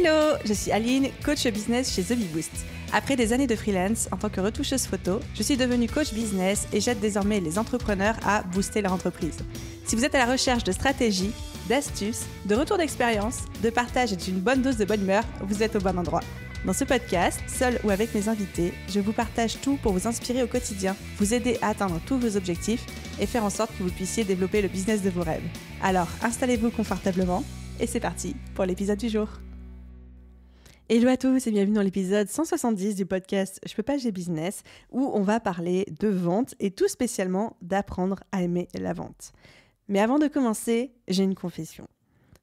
Hello, je suis Aline, coach business chez The Bee Boost. Après des années de freelance en tant que retoucheuse photo, je suis devenue coach business et j'aide désormais les entrepreneurs à booster leur entreprise. Si vous êtes à la recherche de stratégies, d'astuces, de retours d'expérience, de partage et d'une bonne dose de bonne humeur, vous êtes au bon endroit. Dans ce podcast, seul ou avec mes invités, je vous partage tout pour vous inspirer au quotidien, vous aider à atteindre tous vos objectifs et faire en sorte que vous puissiez développer le business de vos rêves. Alors, installez-vous confortablement et c'est parti pour l'épisode du jour. Hello à tous et bienvenue dans l'épisode 170 du podcast Je peux pas, j'ai business, où on va parler de vente et tout spécialement d'apprendre à aimer la vente. Mais avant de commencer, j'ai une confession.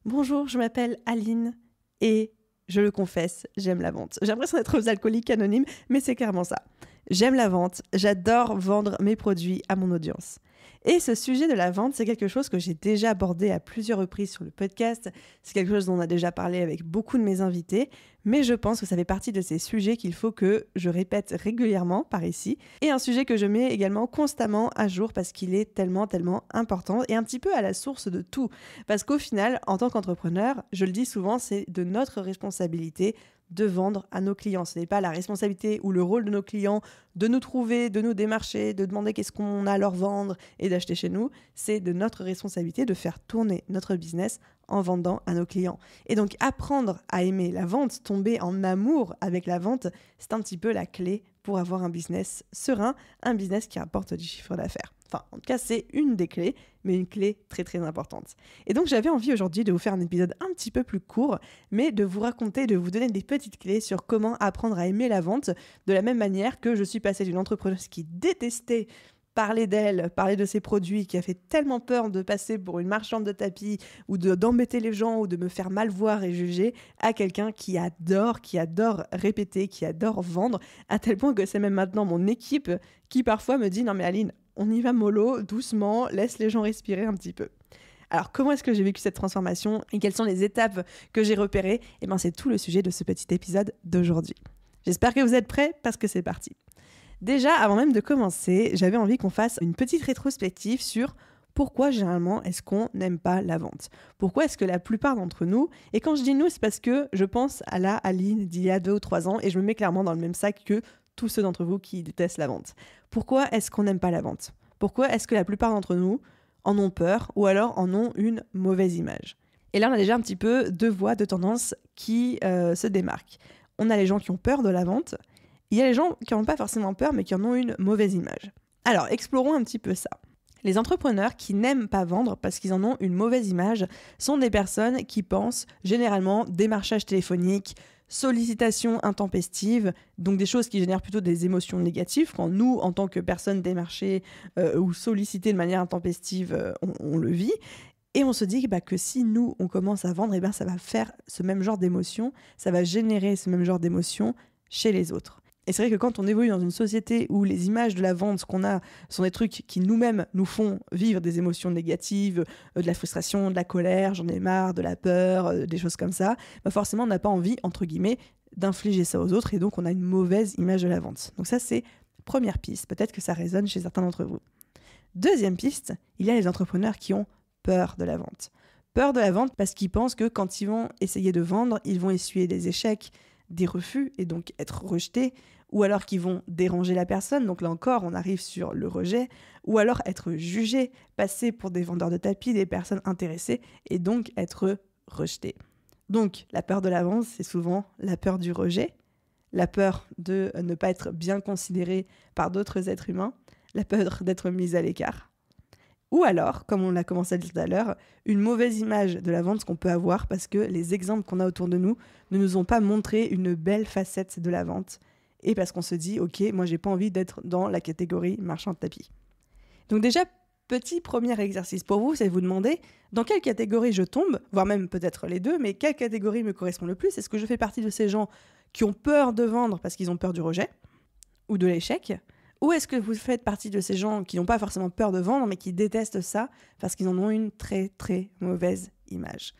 Bonjour, je m'appelle Aline et je le confesse, j'aime la vente. J'ai l'impression d'être aux alcooliques anonymes, mais c'est clairement ça. J'aime la vente, j'adore vendre mes produits à mon audience. Et ce sujet de la vente, c'est quelque chose que j'ai déjà abordé à plusieurs reprises sur le podcast. C'est quelque chose dont on a déjà parlé avec beaucoup de mes invités, mais je pense que ça fait partie de ces sujets qu'il faut que je répète régulièrement par ici. Et un sujet que je mets également constamment à jour parce qu'il est tellement important et un petit peu à la source de tout. Parce qu'au final, en tant qu'entrepreneur, je le dis souvent, c'est de notre responsabilité de vendre à nos clients. Ce n'est pas la responsabilité ou le rôle de nos clients de nous trouver, de nous démarcher, de demander qu'est-ce qu'on a à leur vendre et d'acheter chez nous. C'est de notre responsabilité de faire tourner notre business en vendant à nos clients. Et donc apprendre à aimer la vente, tomber en amour avec la vente, c'est un petit peu la clé pour avoir un business serein, un business qui rapporte du chiffre d'affaires. Enfin, en tout cas, c'est une des clés, mais une clé très importante. Et donc, j'avais envie aujourd'hui de vous faire un épisode un petit peu plus court, mais de vous raconter, de vous donner des petites clés sur comment apprendre à aimer la vente, de la même manière que je suis passée d'une entrepreneuse qui détestait parler d'elle, parler de ses produits, qui a fait tellement peur de passer pour une marchande de tapis ou d'embêter les gens ou de me faire mal voir et juger, à quelqu'un qui adore répéter, qui adore vendre, à tel point que c'est même maintenant mon équipe qui parfois me dit « Non mais Aline, on y va mollo, doucement, laisse les gens respirer un petit peu ». Alors, comment est-ce que j'ai vécu cette transformation et quelles sont les étapes que j'ai repérées ? Eh bien, c'est tout le sujet de ce petit épisode d'aujourd'hui. J'espère que vous êtes prêts parce que c'est parti. Déjà, avant même de commencer, j'avais envie qu'on fasse une petite rétrospective sur pourquoi généralement est-ce qu'on n'aime pas la vente ? Pourquoi est-ce que la plupart d'entre nous, et quand je dis nous, c'est parce que je pense à la Aline d'il y a 2 ou 3 ans et je me mets clairement dans le même sac que tous ceux d'entre vous qui détestent la vente. Pourquoi est-ce qu'on n'aime pas la vente ? Pourquoi est-ce que la plupart d'entre nous en ont peur ou alors en ont une mauvaise image ? Et là, on a déjà un petit peu 2 voies de tendance qui se démarquent. On a les gens qui ont peur de la vente. Il y a les gens qui n'en ont pas forcément peur, mais qui en ont une mauvaise image. Alors, explorons un petit peu ça. Les entrepreneurs qui n'aiment pas vendre parce qu'ils en ont une mauvaise image sont des personnes qui pensent généralement démarchage téléphonique, sollicitation intempestive, donc des choses qui génèrent plutôt des émotions négatives. Quand nous, en tant que personnes démarchées ou sollicitées de manière intempestive, on le vit. Et on se dit que si nous, on commence à vendre, ça va faire ce même genre d'émotion, ça va générer ce même genre d'émotion chez les autres. Et c'est vrai que quand on évolue dans une société où les images de la vente, ce qu'on a, sont des trucs qui nous-mêmes nous font vivre des émotions négatives, de la frustration, de la colère, j'en ai marre, de la peur, des choses comme ça, forcément on n'a pas envie, entre guillemets, d'infliger ça aux autres et donc on a une mauvaise image de la vente. Donc ça c'est première piste, peut-être que ça résonne chez certains d'entre vous. Deuxième piste, il y a les entrepreneurs qui ont peur de la vente. Peur de la vente parce qu'ils pensent que quand ils vont essayer de vendre, ils vont essuyer des échecs, des refus et donc être rejetés, ou alors qu'ils vont déranger la personne, donc là encore on arrive sur le rejet, ou alors être jugés, passer pour des vendeurs de tapis, des personnes intéressées et donc être rejetés. Donc la peur de la vente, c'est souvent la peur du rejet, la peur de ne pas être bien considéré par d'autres êtres humains, la peur d'être mis à l'écart. Ou alors, comme on l'a commencé à dire tout à l'heure, une mauvaise image de la vente qu'on peut avoir parce que les exemples qu'on a autour de nous ne nous ont pas montré une belle facette de la vente et parce qu'on se dit « Ok, moi j'ai pas envie d'être dans la catégorie marchand de tapis ». Donc déjà, petit premier exercice pour vous, c'est de vous demander dans quelle catégorie je tombe, voire même peut-être les deux, mais quelle catégorie me correspond le plus ? Est-ce que je fais partie de ces gens qui ont peur de vendre parce qu'ils ont peur du rejet ou de l'échec ? Ou est-ce que vous faites partie de ces gens qui n'ont pas forcément peur de vendre, mais qui détestent ça parce qu'ils en ont une très mauvaise image ?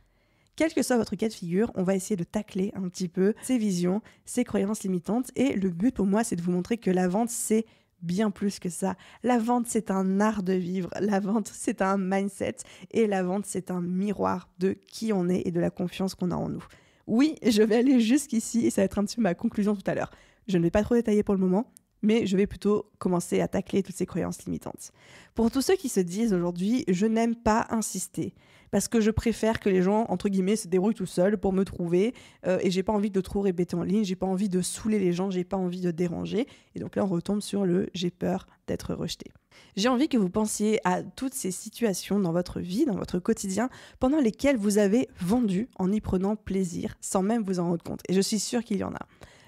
Quel que soit votre cas de figure, on va essayer de tacler un petit peu ces visions, ces croyances limitantes. Et le but pour moi, c'est de vous montrer que la vente, c'est bien plus que ça. La vente, c'est un art de vivre. La vente, c'est un mindset. Et la vente, c'est un miroir de qui on est et de la confiance qu'on a en nous. Oui, je vais aller jusqu'ici et ça va être un petit peu ma conclusion tout à l'heure. Je ne vais pas trop détailler pour le moment, mais je vais plutôt commencer à tacler toutes ces croyances limitantes. Pour tous ceux qui se disent aujourd'hui « je n'aime pas insister », parce que je préfère que les gens, entre guillemets, se débrouillent tout seuls pour me trouver, et j'ai pas envie de trop répéter en ligne, j'ai pas envie de saouler les gens, j'ai pas envie de déranger, et donc là on retombe sur le « j'ai peur d'être rejeté ». J'ai envie que vous pensiez à toutes ces situations dans votre vie, dans votre quotidien, pendant lesquelles vous avez vendu en y prenant plaisir, sans même vous en rendre compte, et je suis sûre qu'il y en a.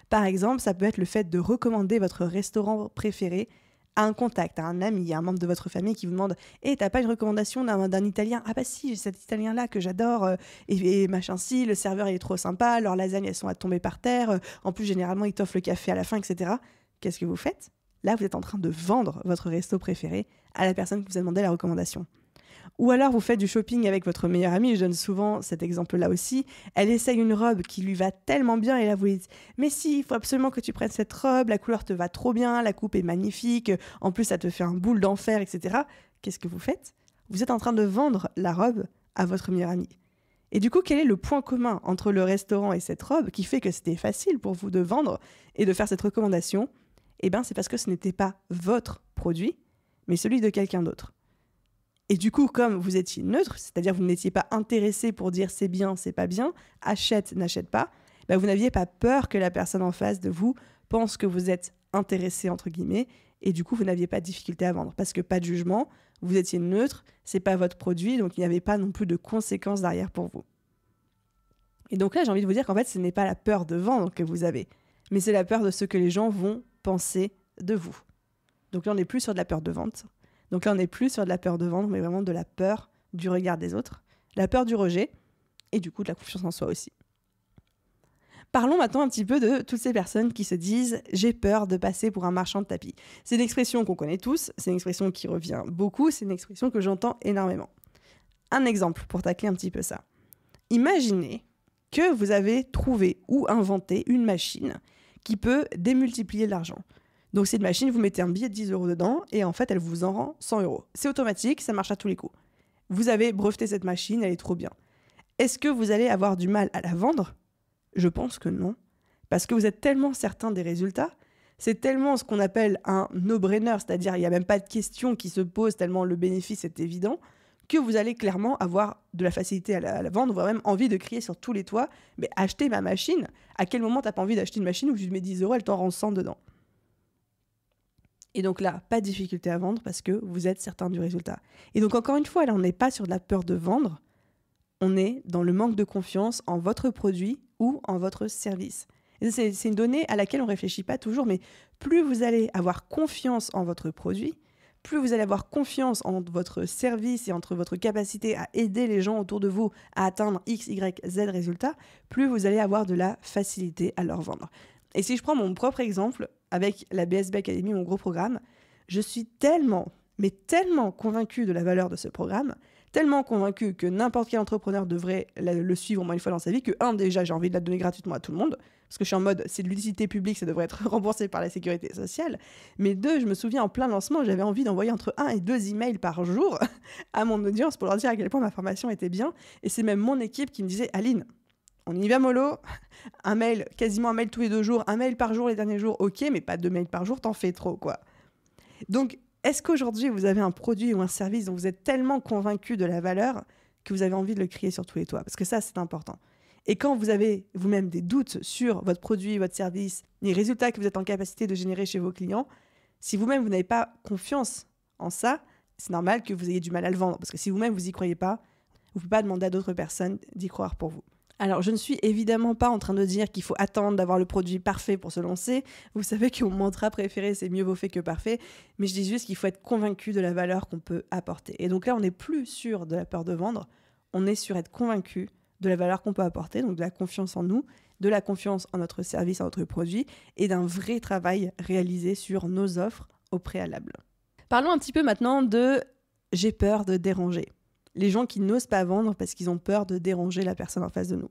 Par exemple, ça peut être le fait de recommander votre restaurant préféré à un contact, à un ami, à un membre de votre famille qui vous demande « Hey, t'as pas une recommandation d'un Italien ?»« Ah bah si, j'ai cet Italien-là que j'adore, et machin si, le serveur il est trop sympa, leurs lasagnes elles sont à tomber par terre, en plus généralement ils t'offrent le café à la fin, etc. » Qu'est-ce que vous faites ? Là, vous êtes en train de vendre votre resto préféré à la personne qui vous a demandé la recommandation. Ou alors vous faites du shopping avec votre meilleure amie, je donne souvent cet exemple-là aussi, elle essaye une robe qui lui va tellement bien et là vous dites « mais si, il faut absolument que tu prennes cette robe, la couleur te va trop bien, la coupe est magnifique, en plus ça te fait un boule d'enfer, etc. » Qu'est-ce que vous faites ? Vous êtes en train de vendre la robe à votre meilleure amie. Et du coup, quel est le point commun entre le restaurant et cette robe qui fait que c'était facile pour vous de vendre et de faire cette recommandation ? Eh bien, c'est parce que ce n'était pas votre produit, mais celui de quelqu'un d'autre. Et du coup, comme vous étiez neutre, c'est-à-dire vous n'étiez pas intéressé pour dire c'est bien, c'est pas bien, achète, n'achète pas, bah vous n'aviez pas peur que la personne en face de vous pense que vous êtes intéressé, entre guillemets, et du coup, vous n'aviez pas de difficulté à vendre. Parce que pas de jugement, vous étiez neutre, c'est pas votre produit, donc il n'y avait pas non plus de conséquences derrière pour vous. Et donc là, j'ai envie de vous dire qu'en fait, ce n'est pas la peur de vendre que vous avez, mais c'est la peur de ce que les gens vont penser de vous. Donc là, on n'est plus sur de la peur de vente. Donc là, on n'est plus sur de la peur de vendre, mais vraiment de la peur du regard des autres, la peur du rejet, et du coup de la confiance en soi aussi. Parlons maintenant un petit peu de toutes ces personnes qui se disent « j'ai peur de passer pour un marchand de tapis ». C'est une expression qu'on connaît tous, c'est une expression qui revient beaucoup, c'est une expression que j'entends énormément. Un exemple pour tacler un petit peu ça. Imaginez que vous avez trouvé ou inventé une machine qui peut démultiplier l'argent. Donc c'est une machine, vous mettez un billet de 10 € dedans et en fait elle vous en rend 100 €. C'est automatique, ça marche à tous les coups. Vous avez breveté cette machine, elle est trop bien. Est-ce que vous allez avoir du mal à la vendre ? Je pense que non. Parce que vous êtes tellement certain des résultats, c'est tellement ce qu'on appelle un no-brainer, c'est-à-dire il n'y a même pas de question qui se pose tellement le bénéfice est évident, que vous allez clairement avoir de la facilité à la vendre, voire même envie de crier sur tous les toits « mais achetez ma machine !» À quel moment t'as pas envie d'acheter une machine où tu te mets 10 €, elle t'en rend 100 dedans ? Et donc là, pas de difficulté à vendre parce que vous êtes certain du résultat. Et donc encore une fois, là, on n'est pas sur de la peur de vendre, on est dans le manque de confiance en votre produit ou en votre service. Et c'est une donnée à laquelle on ne réfléchit pas toujours, mais plus vous allez avoir confiance en votre produit, plus vous allez avoir confiance en votre service et entre votre capacité à aider les gens autour de vous à atteindre X, Y, Z résultats, plus vous allez avoir de la facilité à leur vendre. Et si je prends mon propre exemple, avec la BSB Academy, mon gros programme, je suis tellement, mais tellement convaincue de la valeur de ce programme, tellement convaincue que n'importe quel entrepreneur devrait le suivre au moins une fois dans sa vie, que déjà, j'ai envie de la donner gratuitement à tout le monde, parce que je suis en mode, c'est de l'utilité publique, ça devrait être remboursé par la sécurité sociale. Mais deux, je me souviens, en plein lancement, j'avais envie d'envoyer entre 1 et 2 emails par jour à mon audience pour leur dire à quel point ma formation était bien. Et c'est même mon équipe qui me disait « Aline, on y va mollo, un mail, quasiment un mail tous les 2 jours, un mail par jour les derniers jours, ok, mais pas 2 mails par jour, t'en fais trop, quoi. » Donc, est-ce qu'aujourd'hui, vous avez un produit ou un service dont vous êtes tellement convaincu de la valeur que vous avez envie de le crier sur tous les toits ? Parce que ça, c'est important. Et quand vous avez vous-même des doutes sur votre produit, votre service, les résultats que vous êtes en capacité de générer chez vos clients, si vous-même, vous n'avez pas confiance en ça, c'est normal que vous ayez du mal à le vendre. Parce que si vous-même, vous n'y croyez pas, vous ne pouvez pas demander à d'autres personnes d'y croire pour vous. Alors, je ne suis évidemment pas en train de dire qu'il faut attendre d'avoir le produit parfait pour se lancer. Vous savez que mon mantra préféré, c'est mieux vaut fait que parfait. Mais je dis juste qu'il faut être convaincu de la valeur qu'on peut apporter. Et donc là, on n'est plus sur de la peur de vendre. On est sur être convaincu de la valeur qu'on peut apporter, donc de la confiance en nous, de la confiance en notre service, en notre produit, et d'un vrai travail réalisé sur nos offres au préalable. Parlons un petit peu maintenant de « j'ai peur de déranger ». Les gens qui n'osent pas vendre parce qu'ils ont peur de déranger la personne en face de nous.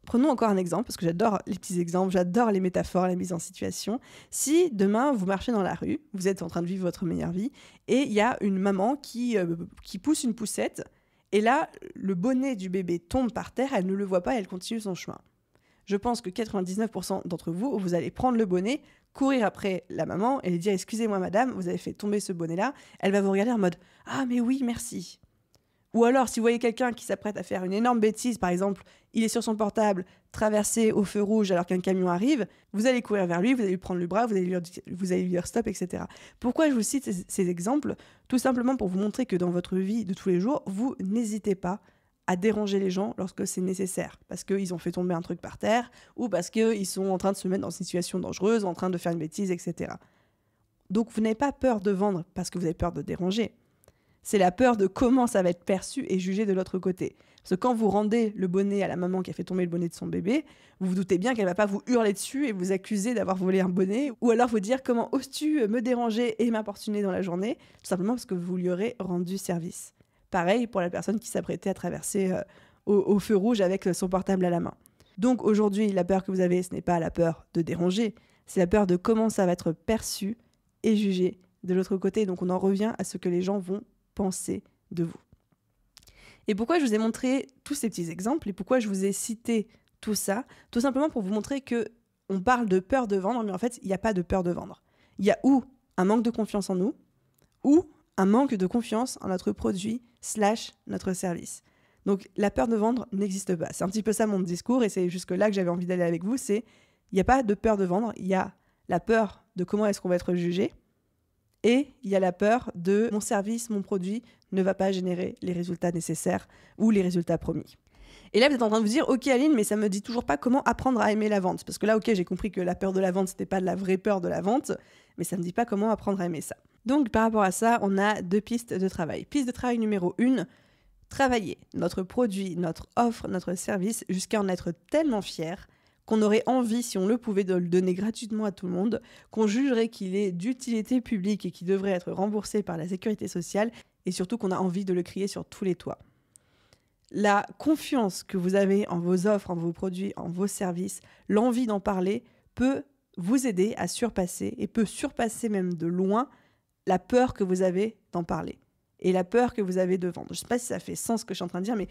Prenons encore un exemple, parce que j'adore les petits exemples, j'adore les métaphores, la mise en situation. Si demain, vous marchez dans la rue, vous êtes en train de vivre votre meilleure vie, et il y a une maman qui pousse une poussette, Et là, le bonnet du bébé tombe par terre, elle ne le voit pas, elle continue son chemin. Je pense que 99% d'entre vous, vous allez prendre le bonnet, courir après la maman et lui dire « Excusez-moi madame, vous avez fait tomber ce bonnet-là ». Elle va vous regarder en mode « Ah mais oui, merci ». Ou alors, si vous voyez quelqu'un qui s'apprête à faire une énorme bêtise, par exemple, il est sur son portable, traversé au feu rouge alors qu'un camion arrive, vous allez courir vers lui, vous allez lui prendre le bras, vous allez lui dire stop, etc. Pourquoi je vous cite ces exemples ? Tout simplement pour vous montrer que dans votre vie de tous les jours, vous n'hésitez pas à déranger les gens lorsque c'est nécessaire, parce qu'ils ont fait tomber un truc par terre, ou parce qu'ils sont en train de se mettre dans une situation dangereuse, en train de faire une bêtise, etc. Donc vous n'avez pas peur de vendre parce que vous avez peur de déranger. C'est la peur de comment ça va être perçu et jugé de l'autre côté. Parce que quand vous rendez le bonnet à la maman qui a fait tomber le bonnet de son bébé, vous vous doutez bien qu'elle ne va pas vous hurler dessus et vous accuser d'avoir volé un bonnet, ou alors vous dire comment oses-tu me déranger et m'importuner dans la journée, tout simplement parce que vous lui aurez rendu service. Pareil pour la personne qui s'apprêtait à traverser au feu rouge avec son portable à la main. Donc aujourd'hui, la peur que vous avez, ce n'est pas la peur de déranger, c'est la peur de comment ça va être perçu et jugé de l'autre côté. Donc on en revient à ce que les gens vont penser de vous. Et pourquoi je vous ai montré tous ces petits exemples et pourquoi je vous ai cité tout ça ? Tout simplement pour vous montrer que on parle de peur de vendre, mais en fait, il n'y a pas de peur de vendre. Il y a ou un manque de confiance en nous, ou un manque de confiance en notre produit / notre service. Donc, la peur de vendre n'existe pas. C'est un petit peu ça mon discours et c'est jusque là que j'avais envie d'aller avec vous. Il n'y a pas de peur de vendre, il y a la peur de comment est-ce qu'on va être jugé. Et il y a la peur de mon service, mon produit ne va pas générer les résultats nécessaires ou les résultats promis. Et là, vous êtes en train de vous dire, ok Aline, mais ça me dit toujours pas comment apprendre à aimer la vente. Parce que là, ok, j'ai compris que la peur de la vente, c'était pas de la vraie peur de la vente, mais ça me dit pas comment apprendre à aimer ça. Donc, par rapport à ça, on a 2 pistes de travail. Piste de travail numéro 1, travailler notre produit, notre offre, notre service jusqu'à en être tellement fier qu'on aurait envie, si on le pouvait, de le donner gratuitement à tout le monde, qu'on jugerait qu'il est d'utilité publique et qu'il devrait être remboursé par la sécurité sociale, et surtout qu'on a envie de le crier sur tous les toits. La confiance que vous avez en vos offres, en vos produits, en vos services, l'envie d'en parler peut vous aider à surpasser, et peut surpasser même de loin, la peur que vous avez d'en parler, et la peur que vous avez de vendre. Je ne sais pas si ça fait sens ce que je suis en train de dire, mais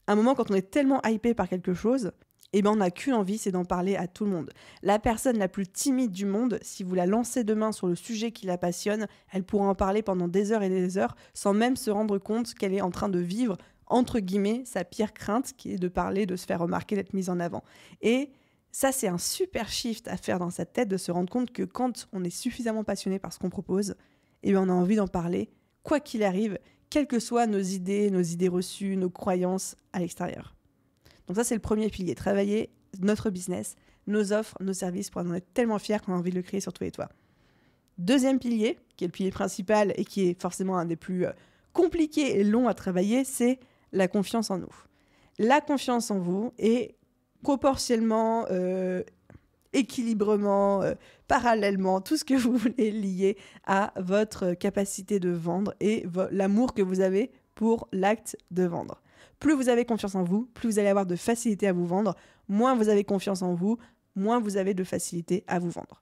à un moment, quand on est tellement hypé par quelque chose, eh ben on n'a qu'une envie, c'est d'en parler à tout le monde. La personne la plus timide du monde, si vous la lancez demain sur le sujet qui la passionne, elle pourra en parler pendant des heures et des heures sans même se rendre compte qu'elle est en train de vivre, entre guillemets, sa pire crainte, qui est de parler, de se faire remarquer, d'être mise en avant. Et ça, c'est un super shift à faire dans sa tête, de se rendre compte que quand on est suffisamment passionné par ce qu'on propose, eh ben on a envie d'en parler, quoi qu'il arrive, quelles que soient nos idées reçues, nos croyances à l'extérieur. Donc ça, c'est le premier pilier, travailler notre business, nos offres, nos services pour en être tellement fiers qu'on a envie de le créer sur tous les toits. Deuxième pilier, qui est le pilier principal et qui est forcément un des plus compliqués et longs à travailler, c'est la confiance en nous. La confiance en vous est proportionnellement, équilibrement, parallèlement, tout ce que vous voulez lié à votre capacité de vendre et l'amour que vous avez pour l'acte de vendre. Plus vous avez confiance en vous, plus vous allez avoir de facilité à vous vendre. Moins vous avez confiance en vous, moins vous avez de facilité à vous vendre.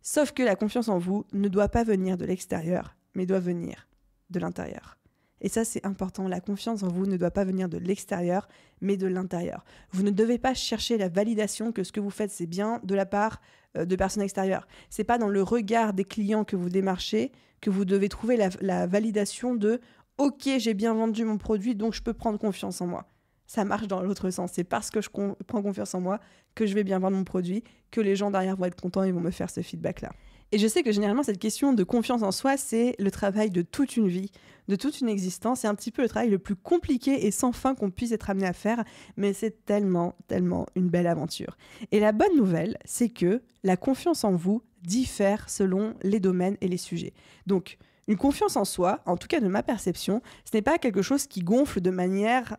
Sauf que la confiance en vous ne doit pas venir de l'extérieur, mais doit venir de l'intérieur. Et ça, c'est important. La confiance en vous ne doit pas venir de l'extérieur, mais de l'intérieur. Vous ne devez pas chercher la validation que ce que vous faites, c'est bien de la part de personnes extérieures. C'est pas dans le regard des clients que vous démarchez que vous devez trouver la validation de « Ok, j'ai bien vendu mon produit, donc je peux prendre confiance en moi ». Ça marche dans l'autre sens. C'est parce que je prends confiance en moi que je vais bien vendre mon produit, que les gens derrière vont être contents et vont me faire ce feedback-là. Et je sais que généralement, cette question de confiance en soi, c'est le travail de toute une vie, de toute une existence. C'est un petit peu le travail le plus compliqué et sans fin qu'on puisse être amené à faire, mais c'est tellement, tellement une belle aventure. Et la bonne nouvelle, c'est que la confiance en vous diffère selon les domaines et les sujets. Donc, une confiance en soi, en tout cas de ma perception, ce n'est pas quelque chose qui gonfle de manière,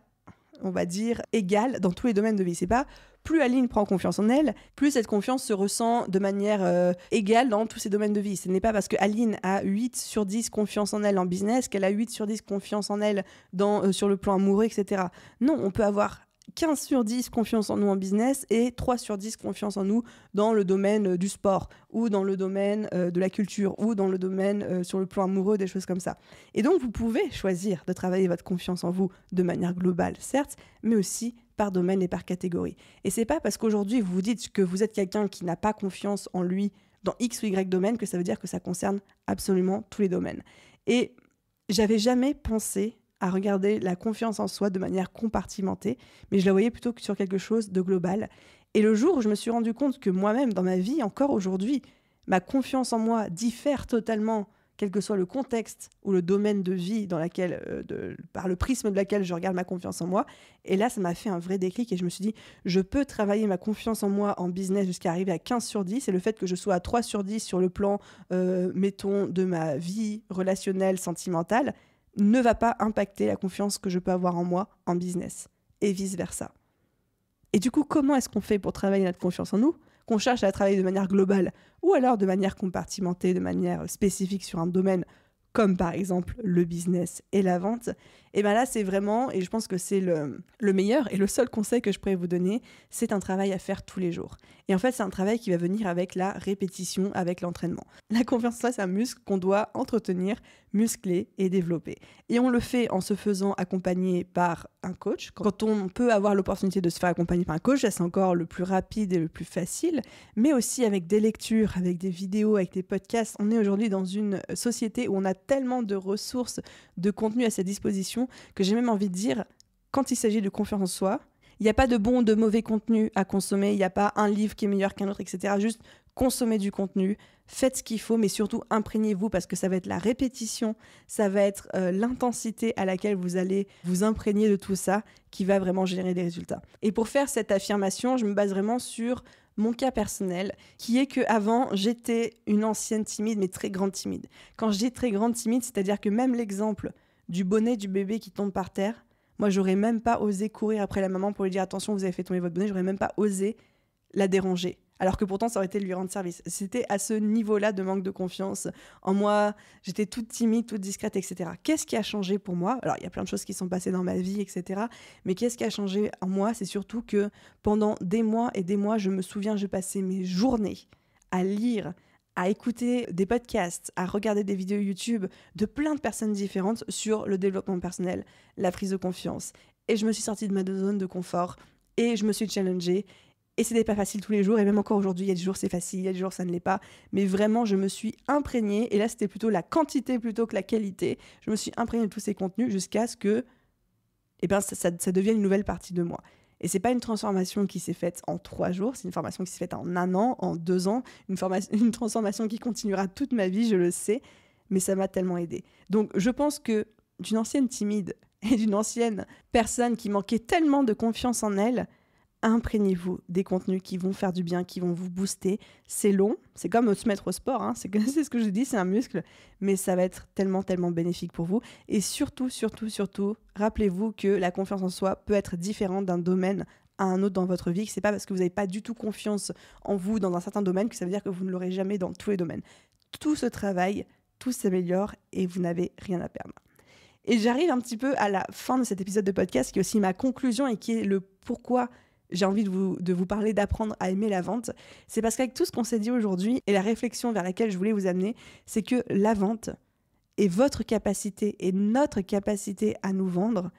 on va dire, égale dans tous les domaines de vie. C'est pas plus Aline prend confiance en elle, plus cette confiance se ressent de manière égale dans tous ces domaines de vie. Ce n'est pas parce que Aline a 8 sur 10 confiance en elle en business qu'elle a 8 sur 10 confiance en elle sur le plan amoureux, etc. Non, on peut avoir 15 sur 10 confiance en nous en business et 3 sur 10 confiance en nous dans le domaine du sport ou dans le domaine de la culture ou dans le domaine sur le plan amoureux, des choses comme ça. Et donc, vous pouvez choisir de travailler votre confiance en vous de manière globale, certes, mais aussi par domaine et par catégorie. Et c'est pas parce qu'aujourd'hui, vous vous dites que vous êtes quelqu'un qui n'a pas confiance en lui dans X ou Y domaine que ça veut dire que ça concerne absolument tous les domaines. Et j'avais jamais pensé à regarder la confiance en soi de manière compartimentée, mais je la voyais plutôt que sur quelque chose de global. Et le jour où je me suis rendu compte que moi-même, dans ma vie, encore aujourd'hui, ma confiance en moi diffère totalement, quel que soit le contexte ou le domaine de vie dans laquelle, par le prisme de laquelle je regarde ma confiance en moi. Et là, ça m'a fait un vrai déclic et je me suis dit, je peux travailler ma confiance en moi en business jusqu'à arriver à 15 sur 10. Et le fait que je sois à 3 sur 10 sur le plan, mettons, de ma vie relationnelle, sentimentale, ne va pas impacter la confiance que je peux avoir en moi en business et vice-versa. Et du coup, comment est-ce qu'on fait pour travailler notre confiance en nous ? Qu'on cherche à la travailler de manière globale ou alors de manière compartimentée, de manière spécifique sur un domaine comme par exemple le business et la vente, et bien là c'est vraiment, et je pense que c'est le meilleur et le seul conseil que je pourrais vous donner, c'est un travail à faire tous les jours. Et en fait c'est un travail qui va venir avec la répétition, avec l'entraînement. La confiance en soi, c'est un muscle qu'on doit entretenir, muscler et développer. Et on le fait en se faisant accompagner par un coach. Quand on peut avoir l'opportunité de se faire accompagner par un coach, là c'est encore le plus rapide et le plus facile, mais aussi avec des lectures, avec des vidéos, avec des podcasts. On est aujourd'hui dans une société où on a tellement de ressources, de contenu à sa disposition, que j'ai même envie de dire, quand il s'agit de confiance en soi, il n'y a pas de bon ou de mauvais contenu à consommer, il n'y a pas un livre qui est meilleur qu'un autre, etc. Juste consommez du contenu, faites ce qu'il faut, mais surtout imprégnez-vous parce que ça va être la répétition, ça va être l'intensité à laquelle vous allez vous imprégner de tout ça qui va vraiment générer des résultats. Et pour faire cette affirmation, je me base vraiment sur mon cas personnel, qui est qu'avant, j'étais une ancienne timide, mais très grande timide. Quand je dis très grande timide, c'est-à-dire que même l'exemple du bonnet du bébé qui tombe par terre, moi, j'aurais même pas osé courir après la maman pour lui dire « Attention, vous avez fait tomber votre bonnet », j'aurais même pas osé la déranger. Alors que pourtant, ça aurait été de lui rendre service. C'était à ce niveau-là de manque de confiance en moi. J'étais toute timide, toute discrète, etc. Qu'est-ce qui a changé pour moi ? Alors, il y a plein de choses qui sont passées dans ma vie, etc. Mais qu'est-ce qui a changé en moi ? C'est surtout que pendant des mois et des mois, je me souviens, je passais mes journées à lire, à écouter des podcasts, à regarder des vidéos YouTube de plein de personnes différentes sur le développement personnel, la prise de confiance. Et je me suis sortie de ma zone de confort et je me suis challengée. Et c'était pas facile tous les jours, et même encore aujourd'hui, il y a des jours c'est facile, il y a des jours ça ne l'est pas. Mais vraiment, je me suis imprégnée, et là c'était plutôt la quantité plutôt que la qualité. Je me suis imprégnée de tous ces contenus jusqu'à ce que ça devienne une nouvelle partie de moi. Et c'est pas une transformation qui s'est faite en 3 jours, c'est une formation qui s'est faite en 1 an, en 2 ans, une transformation qui continuera toute ma vie, je le sais, mais ça m'a tellement aidée. Donc je pense que d'une ancienne timide et d'une ancienne personne qui manquait tellement de confiance en elle, imprégnez-vous des contenus qui vont faire du bien, qui vont vous booster. C'est long, c'est comme se mettre au sport, hein. C'est ce que je dis, c'est un muscle, mais ça va être tellement, tellement bénéfique pour vous. Et surtout, rappelez-vous que la confiance en soi peut être différente d'un domaine à un autre dans votre vie, que c'est pas parce que vous n'avez pas du tout confiance en vous dans un certain domaine que ça veut dire que vous ne l'aurez jamais dans tous les domaines. Tout se travaille, tout s'améliore et vous n'avez rien à perdre. Et j'arrive un petit peu à la fin de cet épisode de podcast qui est aussi ma conclusion et qui est le pourquoi j'ai envie de vous parler d'apprendre à aimer la vente. C'est parce qu'avec tout ce qu'on s'est dit aujourd'hui et la réflexion vers laquelle je voulais vous amener, c'est que la vente et votre capacité et notre capacité à nous vendre,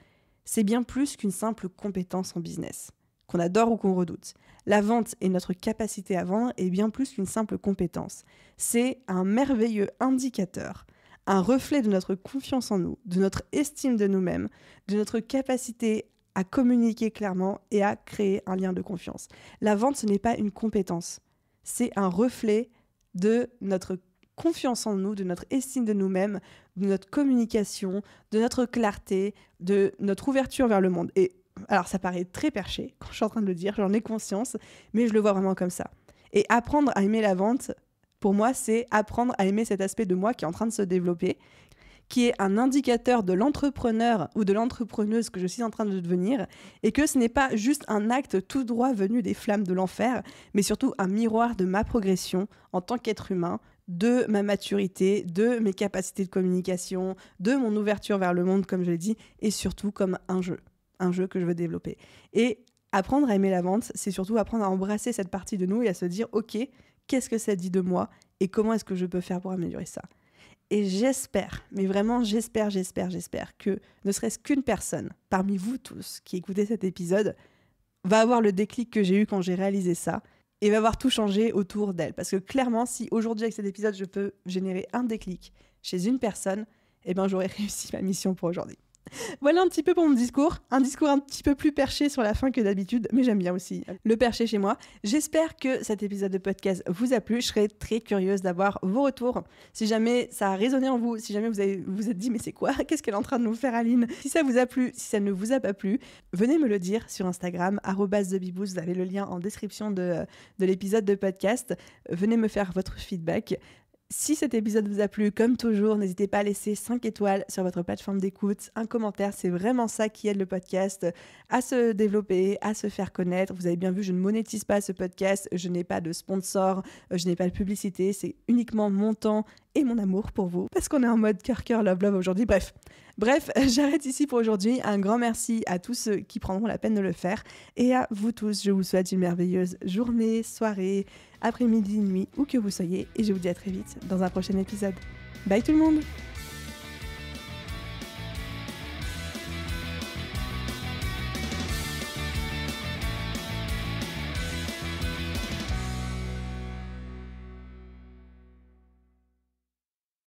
c'est bien plus qu'une simple compétence en business, qu'on adore ou qu'on redoute. La vente et notre capacité à vendre est bien plus qu'une simple compétence. C'est un merveilleux indicateur, un reflet de notre confiance en nous, de notre estime de nous-mêmes, de notre capacité à communiquer clairement et à créer un lien de confiance. La vente, ce n'est pas une compétence. C'est un reflet de notre confiance en nous, de notre estime de nous-mêmes, de notre communication, de notre clarté, de notre ouverture vers le monde. Et alors, ça paraît très perché quand je suis en train de le dire, j'en ai conscience, mais je le vois vraiment comme ça. Et apprendre à aimer la vente, pour moi, c'est apprendre à aimer cet aspect de moi qui est en train de se développer, qui est un indicateur de l'entrepreneur ou de l'entrepreneuse que je suis en train de devenir, et que ce n'est pas juste un acte tout droit venu des flammes de l'enfer, mais surtout un miroir de ma progression en tant qu'être humain, de ma maturité, de mes capacités de communication, de mon ouverture vers le monde, comme je l'ai dit, et surtout comme un jeu. un jeu que je veux développer. Et apprendre à aimer la vente, c'est surtout apprendre à embrasser cette partie de nous et à se dire « Ok, qu'est-ce que ça dit de moi et comment est-ce que je peux faire pour améliorer ça ?» Et j'espère, mais vraiment j'espère que ne serait-ce qu'une personne parmi vous tous qui écoutez cet épisode va avoir le déclic que j'ai eu quand j'ai réalisé ça et va avoir tout changé autour d'elle. Parce que clairement, si aujourd'hui avec cet épisode je peux générer un déclic chez une personne, eh ben j'aurais réussi ma mission pour aujourd'hui. Voilà un petit peu pour mon discours, un discours un petit peu plus perché sur la fin que d'habitude, mais j'aime bien aussi le perché chez moi. J'espère que cet épisode de podcast vous a plu, je serais très curieuse d'avoir vos retours. Si jamais ça a résonné en vous, si jamais vous êtes dit mais c'est quoi ? Qu'est-ce qu'elle est en train de nous faire Aline ? Si ça vous a plu, si ça ne vous a pas plu, venez me le dire sur Instagram, @TheBeBoost, vous avez le lien en description de l'épisode de podcast. Venez me faire votre feedback. Si cet épisode vous a plu, comme toujours, n'hésitez pas à laisser 5 étoiles sur votre plateforme d'écoute, un commentaire, c'est vraiment ça qui aide le podcast à se développer, à se faire connaître. Vous avez bien vu, je ne monétise pas ce podcast, je n'ai pas de sponsor, je n'ai pas de publicité, c'est uniquement mon temps et mon amour pour vous, parce qu'on est en mode cœur, love aujourd'hui. Bref, j'arrête ici pour aujourd'hui. Un grand merci à tous ceux qui prendront la peine de le faire et à vous tous, je vous souhaite une merveilleuse journée, soirée, après-midi, nuit, où que vous soyez, et je vous dis à très vite dans un prochain épisode. Bye tout le monde!